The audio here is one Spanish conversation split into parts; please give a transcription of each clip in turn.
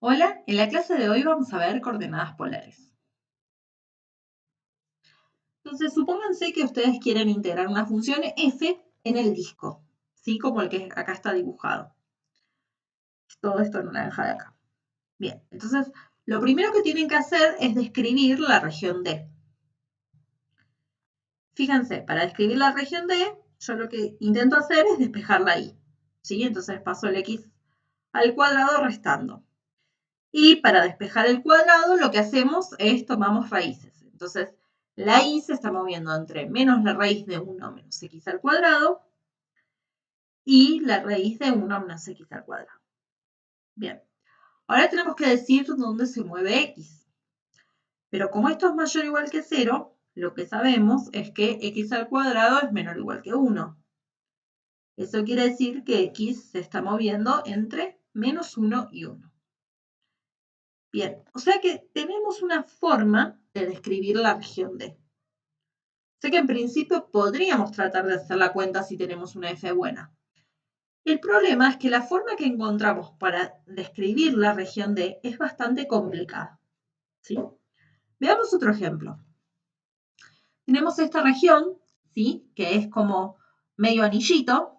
Hola, en la clase de hoy vamos a ver coordenadas polares. Entonces, supónganse que ustedes quieren integrar una función f en el disco, ¿sí? Como el que acá está dibujado. Todo esto en naranja de acá. Bien, entonces, lo primero que tienen que hacer es describir la región D. Fíjense, para describir la región D, yo lo que intento hacer es despejar la y, ¿sí? Entonces paso el x al cuadrado restando. Y para despejar el cuadrado, lo que hacemos es tomamos raíces. Entonces, la y se está moviendo entre menos la raíz de 1 menos x al cuadrado y la raíz de 1 menos x al cuadrado. Bien, ahora tenemos que decir dónde se mueve x. Pero como esto es mayor o igual que 0, lo que sabemos es que x al cuadrado es menor o igual que 1. Eso quiere decir que x se está moviendo entre menos 1 y 1. Bien, o sea que tenemos una forma de describir la región D. Sé que en principio podríamos tratar de hacer la cuenta si tenemos una f buena. El problema es que la forma que encontramos para describir la región D es bastante complicada, ¿sí? Veamos otro ejemplo. Tenemos esta región, ¿sí? Que es como medio anillito.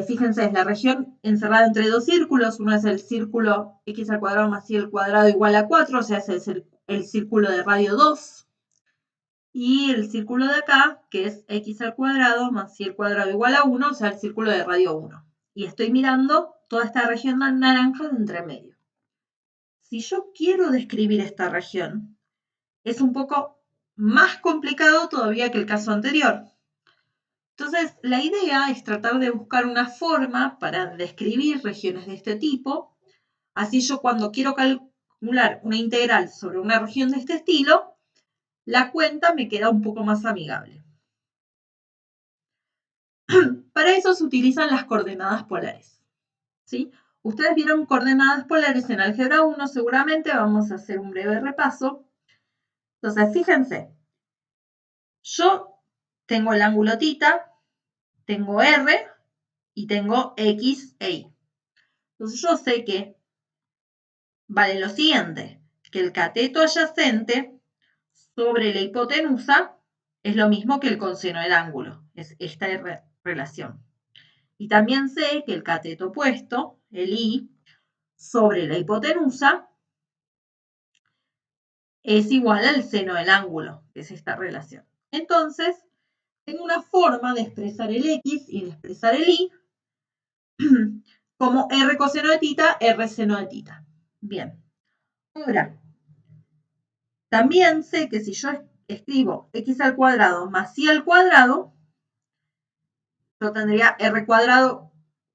Fíjense, es la región encerrada entre dos círculos. Uno es el círculo x al cuadrado más y al cuadrado igual a 4, o sea, es el círculo de radio 2. Y el círculo de acá, que es x al cuadrado más y al cuadrado igual a 1, o sea, el círculo de radio 1. Y estoy mirando toda esta región naranja de entre medio. Si yo quiero describir esta región, es un poco más complicado todavía que el caso anterior. Entonces, la idea es tratar de buscar una forma para describir regiones de este tipo. Así yo cuando quiero calcular una integral sobre una región de este estilo, la cuenta me queda un poco más amigable. Para eso se utilizan las coordenadas polares, ¿sí? Ustedes vieron coordenadas polares en álgebra 1, seguramente vamos a hacer un breve repaso. Entonces, fíjense, yo tengo el ángulo θ, tengo R y tengo X e Y. Entonces yo sé que vale lo siguiente, que el cateto adyacente sobre la hipotenusa es lo mismo que el coseno del ángulo, es esta relación. Y también sé que el cateto opuesto, el Y, sobre la hipotenusa es igual al seno del ángulo, que es esta relación. Entonces, tengo una forma de expresar el X y de expresar el Y como R coseno de θ, R seno de θ. Bien. Ahora, también sé que si yo escribo X al cuadrado más Y al cuadrado, yo tendría R cuadrado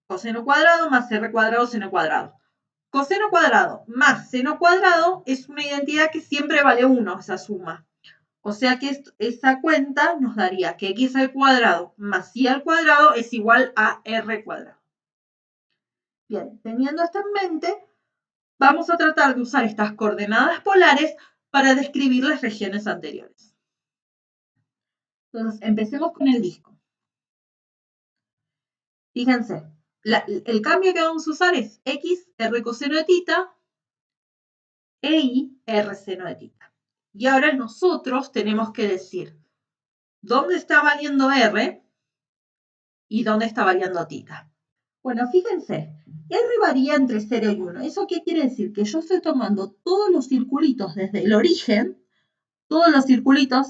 coseno cuadrado más R cuadrado seno cuadrado. Coseno cuadrado más seno cuadrado es una identidad que siempre vale 1, esa suma. O sea que esa cuenta nos daría que x al cuadrado más y al cuadrado es igual a r cuadrado. Bien, teniendo esto en mente, vamos a tratar de usar estas coordenadas polares para describir las regiones anteriores. Entonces, empecemos con el disco. Fíjense, el cambio que vamos a usar es x, r coseno de θ, e y, r seno de θ. Y ahora nosotros tenemos que decir dónde está valiendo r y dónde está variando θ. Bueno, fíjense, R varía entre 0 y 1. ¿Eso qué quiere decir? Que yo estoy tomando todos los circulitos desde el origen, todos los circulitos,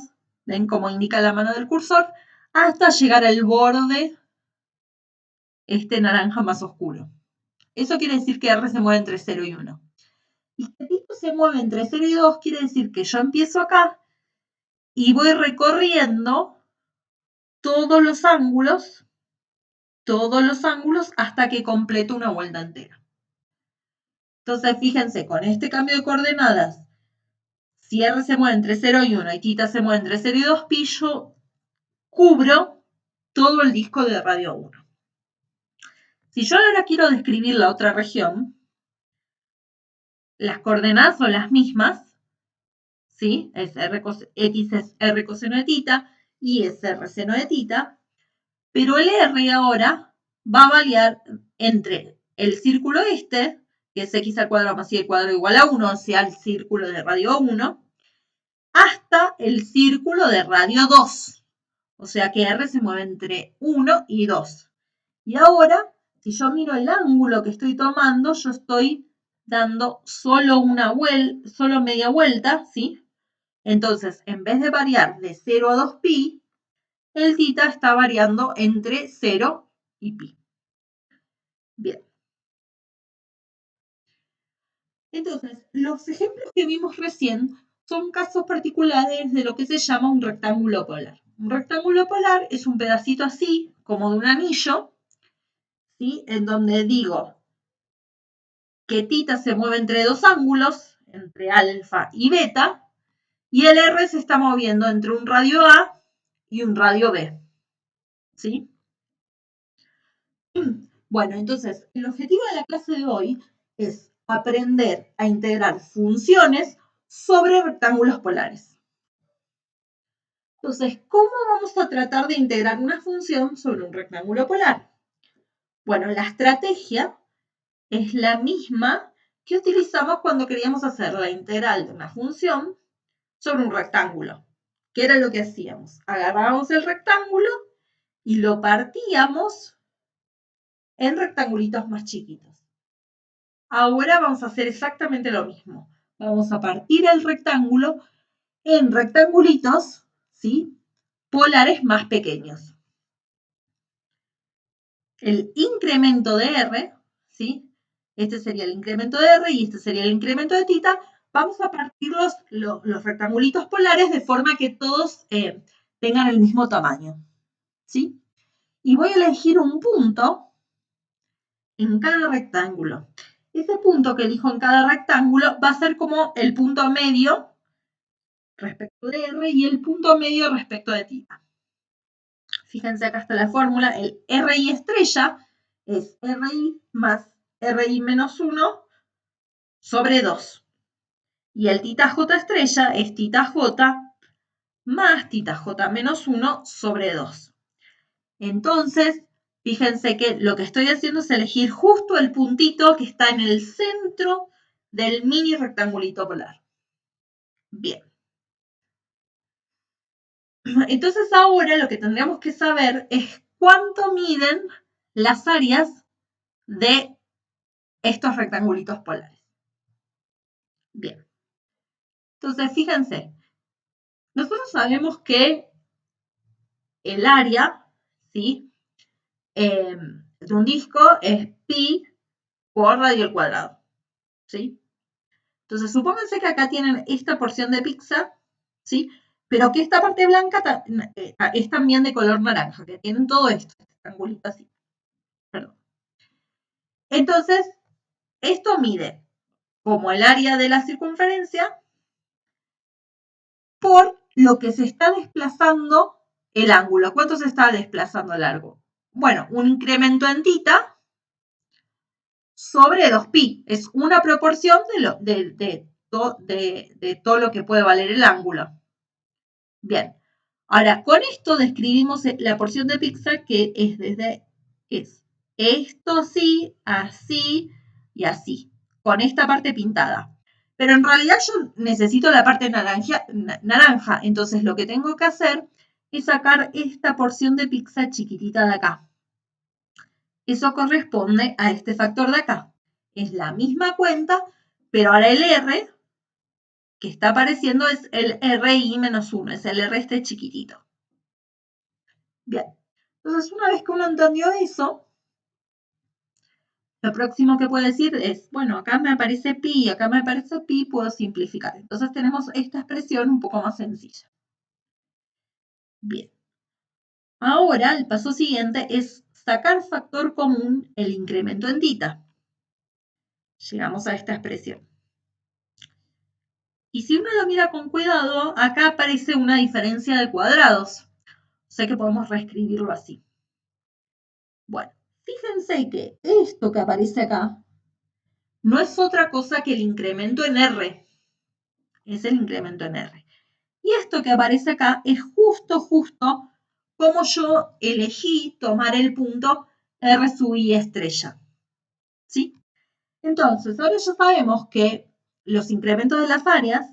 ven cómo indica la mano del cursor, hasta llegar al borde, este naranja más oscuro. Eso quiere decir que R se mueve entre 0 y 1. Y que tipo se mueve entre 0 y 2 quiere decir que yo empiezo acá y voy recorriendo todos los ángulos hasta que completo una vuelta entera. Entonces, fíjense, con este cambio de coordenadas, si R se mueve entre 0 y 1 y θ se mueve entre 0 y 2 pi, yo cubro todo el disco de radio 1. Si yo ahora quiero describir la otra región, las coordenadas son las mismas, ¿sí? X es R coseno de θ, Y es R seno de θ, pero el R ahora va a variar entre el círculo este, que es x al cuadrado más y al cuadrado igual a 1, o sea, el círculo de radio 1, hasta el círculo de radio 2. O sea que R se mueve entre 1 y 2. Y ahora, si yo miro el ángulo que estoy tomando, yo estoy dando solo media vuelta, ¿sí? Entonces, en vez de variar de 0 a 2pi, el θ está variando entre 0 y pi. Bien. Entonces, los ejemplos que vimos recién son casos particulares de lo que se llama un rectángulo polar. Un rectángulo polar es un pedacito así, como de un anillo, ¿sí? En donde digo que θ se mueve entre dos ángulos, entre alfa y beta, y el R se está moviendo entre un radio A y un radio B. ¿Sí? Bueno, entonces, el objetivo de la clase de hoy es aprender a integrar funciones sobre rectángulos polares. Entonces, ¿cómo vamos a tratar de integrar una función sobre un rectángulo polar? Bueno, la estrategia es la misma que utilizamos cuando queríamos hacer la integral de una función sobre un rectángulo. ¿Qué era lo que hacíamos? Agarrábamos el rectángulo y lo partíamos en rectangulitos más chiquitos. Ahora vamos a hacer exactamente lo mismo. Vamos a partir el rectángulo en rectangulitos, ¿sí? Polares más pequeños. El incremento de R, ¿sí? Este sería el incremento de R y este sería el incremento de θ. Vamos a partir los rectangulitos polares de forma que todos tengan el mismo tamaño, ¿sí? Y voy a elegir un punto en cada rectángulo. Ese punto que elijo en cada rectángulo va a ser como el punto medio respecto de R y el punto medio respecto de θ. Fíjense, acá está la fórmula. El RI estrella es RI más RI menos 1 sobre 2. Y el θJ estrella es θJ más θJ menos 1 sobre 2. Entonces, fíjense que lo que estoy haciendo es elegir justo el puntito que está en el centro del mini rectangulito polar. Bien. Entonces ahora lo que tendríamos que saber es cuánto miden las áreas de estos rectangulitos polares. Bien. Entonces, fíjense, nosotros sabemos que el área, ¿sí? De un disco es pi por radio al cuadrado, ¿sí? Entonces, supónganse que acá tienen esta porción de pizza, ¿sí? Pero que esta parte blanca es también de color naranja, que tienen todo esto, rectangulito así. Perdón. Entonces, esto mide como el área de la circunferencia por lo que se está desplazando el ángulo. ¿Cuánto se está desplazando el largo? Bueno, un incremento en θ sobre 2pi. Es una proporción de todo lo que puede valer el ángulo. Bien. Ahora, con esto describimos la porción de pizza que es esto así y así, con esta parte pintada. Pero en realidad yo necesito la parte naranja, entonces lo que tengo que hacer es sacar esta porción de pizza chiquitita de acá. Eso corresponde a este factor de acá. Es la misma cuenta, pero ahora el R que está apareciendo es el RI menos 1, es el R este chiquitito. Bien, entonces una vez que uno entendió eso, lo próximo que puedo decir es, bueno, acá me aparece pi, acá me aparece pi, puedo simplificar. Entonces tenemos esta expresión un poco más sencilla. Bien. Ahora, el paso siguiente es sacar factor común el incremento en θ. Llegamos a esta expresión. Y si uno lo mira con cuidado, acá aparece una diferencia de cuadrados. O sea que podemos reescribirlo así. Bueno, fíjense que esto que aparece acá no es otra cosa que el incremento en R. Es el incremento en R. Y esto que aparece acá es justo como yo elegí tomar el punto R sub I estrella. ¿Sí? Entonces, ahora ya sabemos que los incrementos de las áreas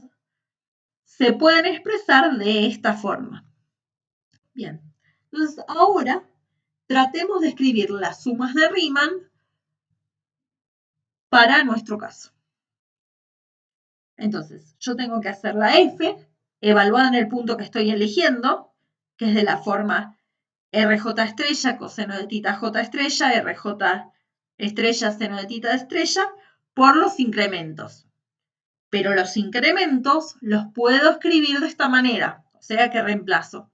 se pueden expresar de esta forma. Bien, entonces ahora tratemos de escribir las sumas de Riemann para nuestro caso. Entonces, yo tengo que hacer la f, evaluada en el punto que estoy eligiendo, que es de la forma RJ estrella, coseno de tita J estrella, RJ estrella, seno de tita estrella, por los incrementos. Pero los incrementos los puedo escribir de esta manera, o sea que reemplazo.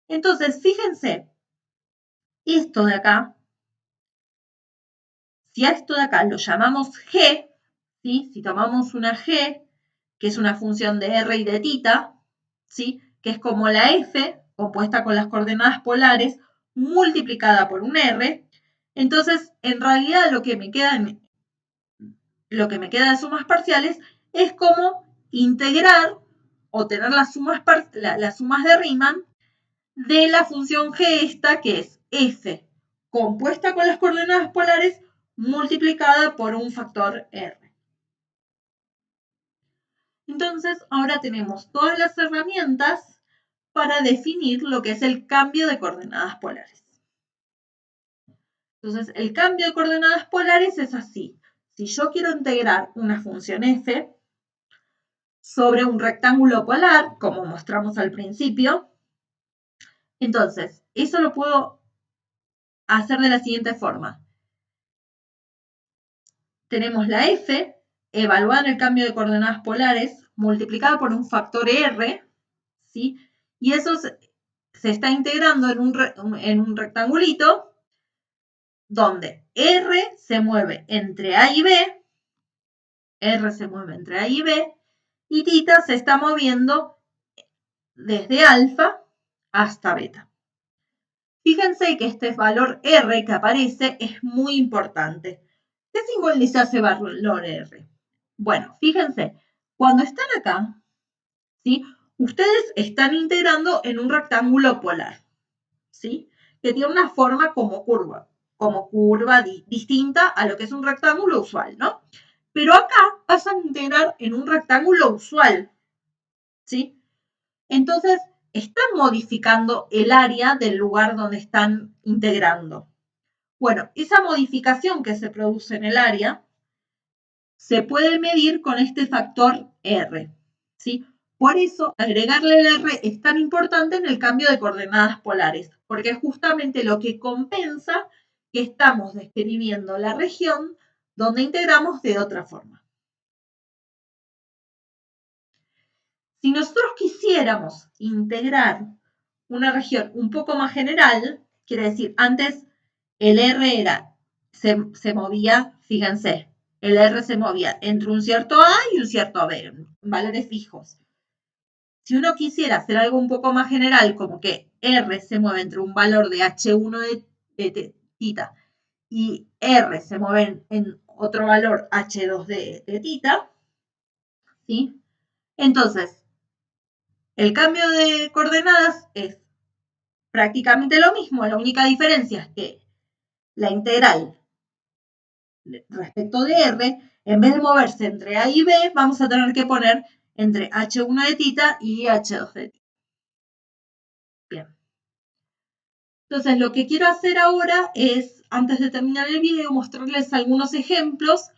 Entonces, fíjense, esto de acá, si a esto de acá lo llamamos g, ¿sí? Si tomamos una g, que es una función de r y de tita, ¿sí? Que es como la f, compuesta con las coordenadas polares, multiplicada por un r, entonces en realidad lo que me queda de sumas parciales es como integrar o tener las sumas de Riemann de la función g esta, que es f compuesta con las coordenadas polares multiplicada por un factor r. Entonces, ahora tenemos todas las herramientas para definir lo que es el cambio de coordenadas polares. Entonces, el cambio de coordenadas polares es así. Si yo quiero integrar una función f sobre un rectángulo polar, como mostramos al principio, entonces, eso lo puedo hacer de la siguiente forma. Tenemos la f evaluada en el cambio de coordenadas polares multiplicada por un factor r, ¿sí? Y eso se está integrando en un rectangulito donde r se mueve entre a y b, r se mueve entre a y b, y tita se está moviendo desde alfa hasta beta. Fíjense que este valor r que aparece es muy importante. ¿Qué simboliza ese valor r? Bueno, fíjense, cuando están acá, ¿sí? Ustedes están integrando en un rectángulo polar, ¿sí? Que tiene una forma como curva distinta a lo que es un rectángulo usual, ¿no? Pero acá pasan a integrar en un rectángulo usual, ¿sí? Entonces, están modificando el área del lugar donde están integrando. Bueno, esa modificación que se produce en el área se puede medir con este factor R, ¿sí? Por eso, agregarle el R es tan importante en el cambio de coordenadas polares, porque es justamente lo que compensa que estamos describiendo la región donde integramos de otra forma. Si nosotros quisiéramos integrar una región un poco más general, quiere decir, antes el R se movía, fíjense, el R se movía entre un cierto A y un cierto B, valores fijos. Si uno quisiera hacer algo un poco más general, como que R se mueve entre un valor de H1 de tita y R se mueve en otro valor H2 de tita, ¿sí? Entonces, el cambio de coordenadas es prácticamente lo mismo, la única diferencia es que la integral respecto de R, en vez de moverse entre A y B, vamos a tener que poner entre H1 de tita y H2 de tita. Bien. Entonces, lo que quiero hacer ahora es, antes de terminar el video, mostrarles algunos ejemplos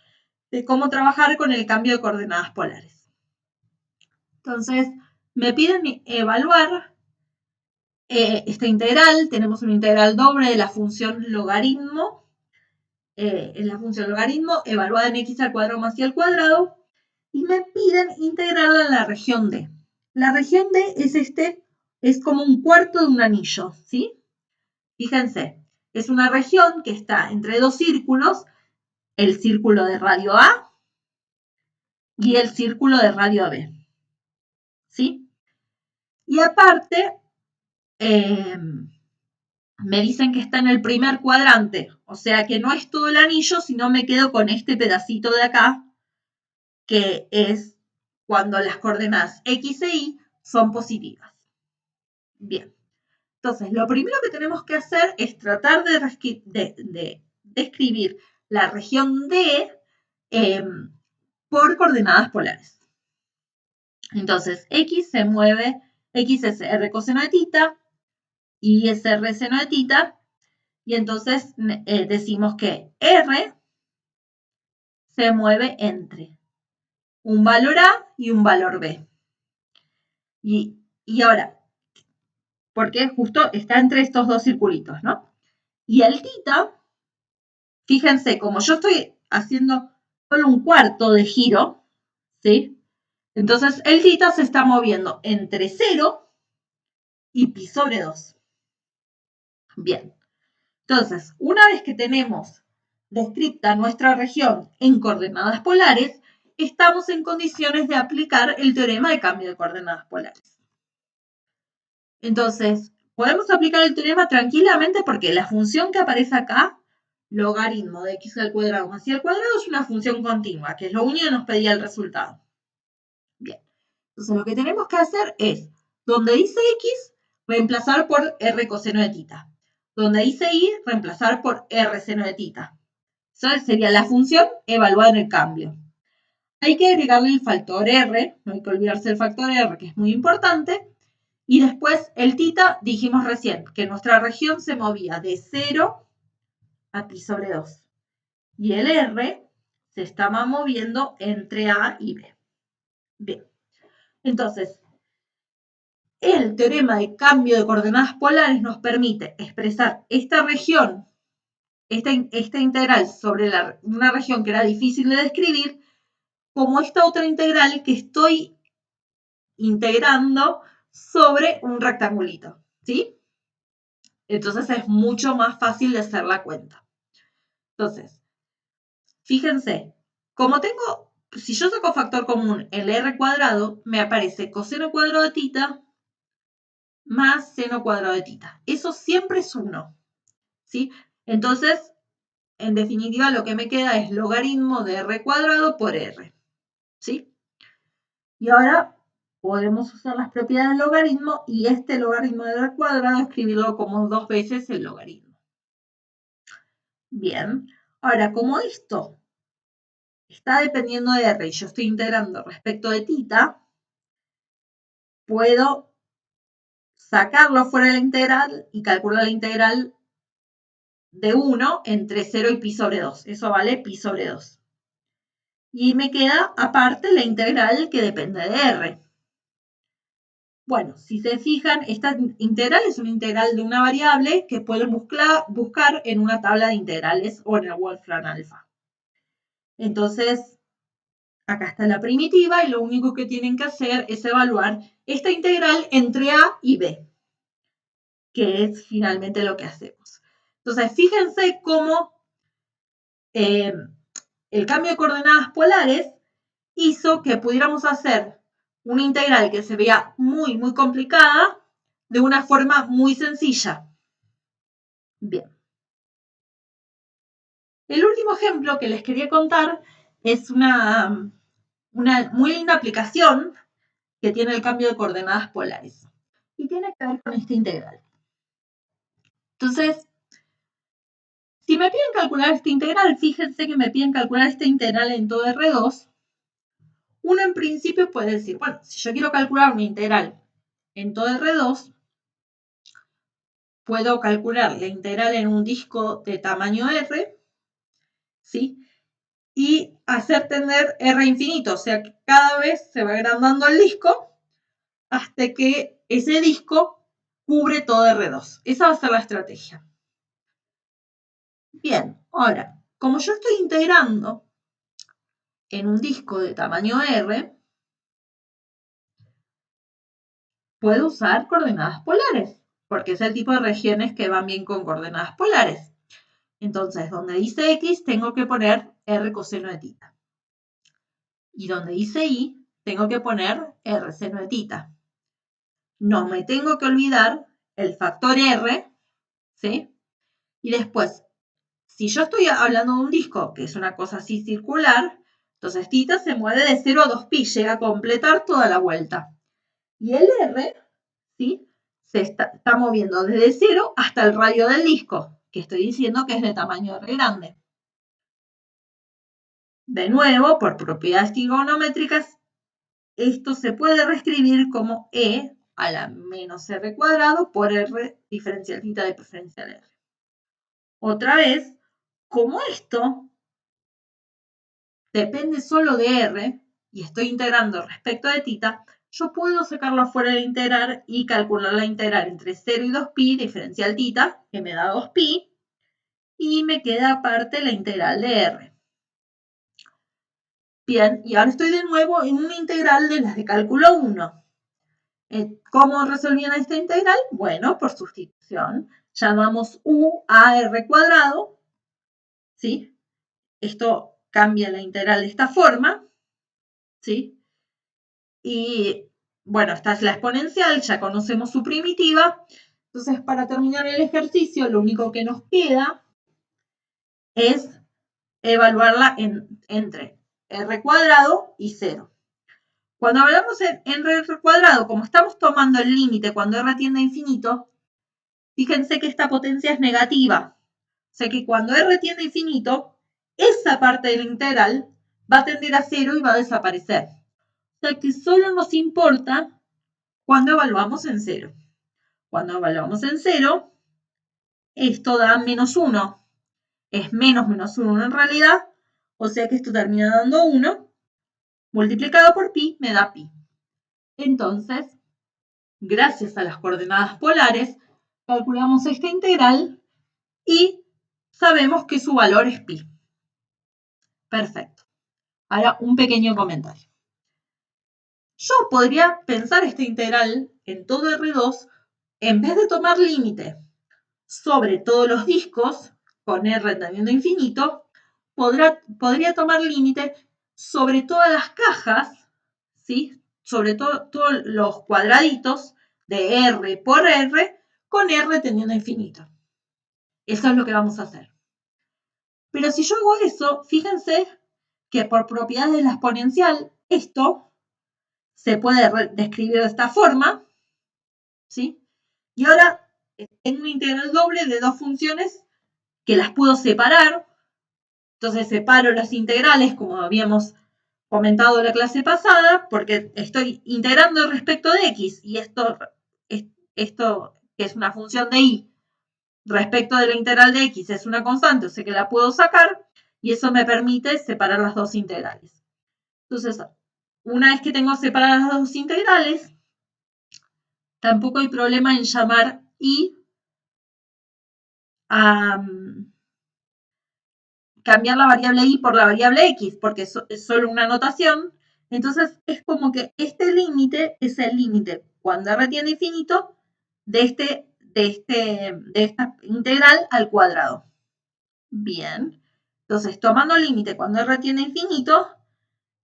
de cómo trabajar con el cambio de coordenadas polares. Entonces, me piden evaluar esta integral. Tenemos una integral doble de la función logaritmo. En la función logaritmo evaluada en x al cuadrado más y al cuadrado. Y me piden integrarla en la región D. La región D es como un cuarto de un anillo, ¿sí? Fíjense, es una región que está entre dos círculos, el círculo de radio A y el círculo de radio B, ¿sí? Y aparte, me dicen que está en el primer cuadrante, o sea que no es todo el anillo, sino me quedo con este pedacito de acá, que es cuando las coordenadas x e y son positivas. Bien, entonces lo primero que tenemos que hacer es tratar de describir la región D por coordenadas polares. Entonces, X se mueve, X es R coseno de tita, Y es R seno de tita, y entonces decimos que R se mueve entre un valor A y un valor B. Y ahora, porque justo está entre estos dos circulitos, ¿no? Y el tita, fíjense, como yo estoy haciendo solo un cuarto de giro, ¿sí? Entonces el tita se está moviendo entre 0 y pi sobre 2. Bien. Entonces, una vez que tenemos descripta nuestra región en coordenadas polares, estamos en condiciones de aplicar el teorema de cambio de coordenadas polares. Entonces, podemos aplicar el teorema tranquilamente porque la función que aparece acá, logaritmo de x al cuadrado más y al cuadrado, es una función continua, que es lo único que nos pedía el resultado. Bien, entonces lo que tenemos que hacer es, donde dice x, reemplazar por r coseno de tita. Donde dice y, reemplazar por r seno de tita. Esa sería la función evaluada en el cambio. Hay que agregarle el factor r, no hay que olvidarse del factor r, que es muy importante. Y después el tita, dijimos recién, que nuestra región se movía de 0 a pi sobre 2. Y el r se estaba moviendo entre a y b. Bien, entonces, el teorema de cambio de coordenadas polares nos permite expresar esta región, esta integral sobre una región que era difícil de describir, como esta otra integral que estoy integrando sobre un rectangulito, ¿sí? Entonces es mucho más fácil de hacer la cuenta. Entonces, fíjense, como tengo, si yo saco factor común el r cuadrado, me aparece coseno cuadrado de tita más seno cuadrado de tita. Eso siempre es 1, ¿sí? Entonces, en definitiva, lo que me queda es logaritmo de r cuadrado por r, ¿sí? Y ahora podemos usar las propiedades del logaritmo y este logaritmo de r cuadrado escribirlo como 2 veces el logaritmo. Bien, ahora como esto está dependiendo de r y yo estoy integrando respecto de tita, puedo sacarlo fuera de la integral y calcular la integral de 1 entre 0 y pi sobre 2. Eso vale pi sobre 2. Y me queda aparte la integral que depende de r. Bueno, si se fijan, esta integral es una integral de una variable que pueden buscar en una tabla de integrales o en el Wolfram Alpha. Entonces, acá está la primitiva y lo único que tienen que hacer es evaluar esta integral entre a y b, que es finalmente lo que hacemos. Entonces, fíjense cómo el cambio de coordenadas polares hizo que pudiéramos hacer una integral que se veía muy, muy complicada de una forma muy sencilla. Bien. El último ejemplo que les quería contar es una muy linda aplicación que tiene el cambio de coordenadas polares. Y tiene que ver con esta integral. Entonces, si me piden calcular esta integral, fíjense que me piden calcular esta integral en todo R2. Uno en principio puede decir, bueno, si yo quiero calcular una integral en todo R2, puedo calcular la integral en un disco de tamaño R, ¿sí? Y hacer tender R infinito, o sea que cada vez se va agrandando el disco hasta que ese disco cubre todo R2. Esa va a ser la estrategia. Bien, ahora, como yo estoy integrando en un disco de tamaño R, puedo usar coordenadas polares, porque es el tipo de regiones que van bien con coordenadas polares. Entonces, donde dice X, tengo que poner R coseno de tita. Y donde dice Y, tengo que poner R seno de tita. No me tengo que olvidar el factor R, ¿sí? Y después, si yo estoy hablando de un disco, que es una cosa así circular, entonces tita se mueve de 0 a 2pi, llega a completar toda la vuelta. Y el R, ¿sí? Se está moviendo desde 0 hasta el radio del disco, que estoy diciendo que es de tamaño R grande. de nuevo, por propiedades trigonométricas, esto se puede reescribir como e a la menos r cuadrado por r diferencial θ de diferencial r. Otra vez, como esto depende solo de r y estoy integrando respecto de θ, yo puedo sacarlo afuera de integrar y calcular la integral entre 0 y 2pi diferencial θ, que me da 2pi, y me queda aparte la integral de r. Bien, y ahora estoy de nuevo en una integral de las de cálculo 1. ¿Cómo resolvían esta integral? Bueno, por sustitución. Llamamos u a r cuadrado, ¿sí? Esto cambia la integral de esta forma, ¿sí? Y, bueno, esta es la exponencial, ya conocemos su primitiva. Entonces, para terminar el ejercicio, lo único que nos queda es evaluarla entre r cuadrado y 0. Cuando hablamos en r cuadrado, como estamos tomando el límite cuando r tiende a infinito, fíjense que esta potencia es negativa. O sea que cuando r tiende a infinito, esa parte de la integral va a tender a 0 y va a desaparecer. O sea que solo nos importa cuando evaluamos en 0. Cuando evaluamos en 0, esto da menos 1. Es menos 1 en realidad. O sea que esto termina dando 1. Multiplicado por pi me da pi. Entonces, gracias a las coordenadas polares, calculamos esta integral y sabemos que su valor es pi. Perfecto. Ahora un pequeño comentario. Yo podría pensar esta integral en todo R2, en vez de tomar límite sobre todos los discos, con R tendiendo a infinito, podría tomar límite sobre todas las cajas, ¿sí? Sobre todos los cuadraditos de R por R, con R tendiendo a infinito. Eso es lo que vamos a hacer. Pero si yo hago eso, fíjense que por propiedades de la exponencial, esto se puede describir de esta forma, ¿sí? Y ahora tengo una integral doble de dos funciones que las puedo separar. Entonces separo las integrales, como habíamos comentado en la clase pasada, porque estoy integrando respecto de x, y esto que es una función de y, respecto de la integral de x es una constante, o sea que la puedo sacar, y eso me permite separar las dos integrales. Entonces, una vez que tengo separadas las dos integrales, tampoco hay problema en llamar y a cambiar la variable y por la variable x, porque es solo una notación. Entonces, es como que este límite es el límite cuando r tiende a infinito de esta integral al cuadrado. Bien. Entonces, tomando el límite cuando r tiende a infinito,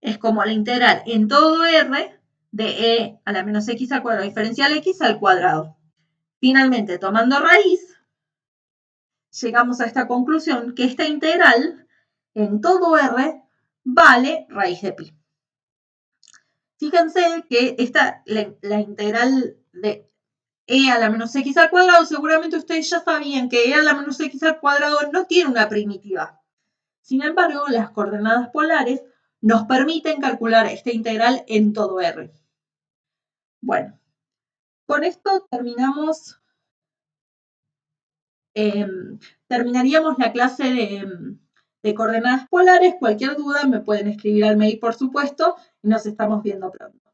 es como la integral en todo r de e a la menos x al cuadrado diferencial x al cuadrado. Finalmente, tomando raíz, llegamos a esta conclusión que esta integral en todo r vale raíz de pi. Fíjense que la integral de e a la menos x al cuadrado, seguramente ustedes ya sabían que e a la menos x al cuadrado no tiene una primitiva. Sin embargo, las coordenadas polares nos permiten calcular esta integral en todo r. Bueno, con esto terminaríamos la clase de coordenadas polares. Cualquier duda me pueden escribir al mail, por supuesto, y nos estamos viendo pronto.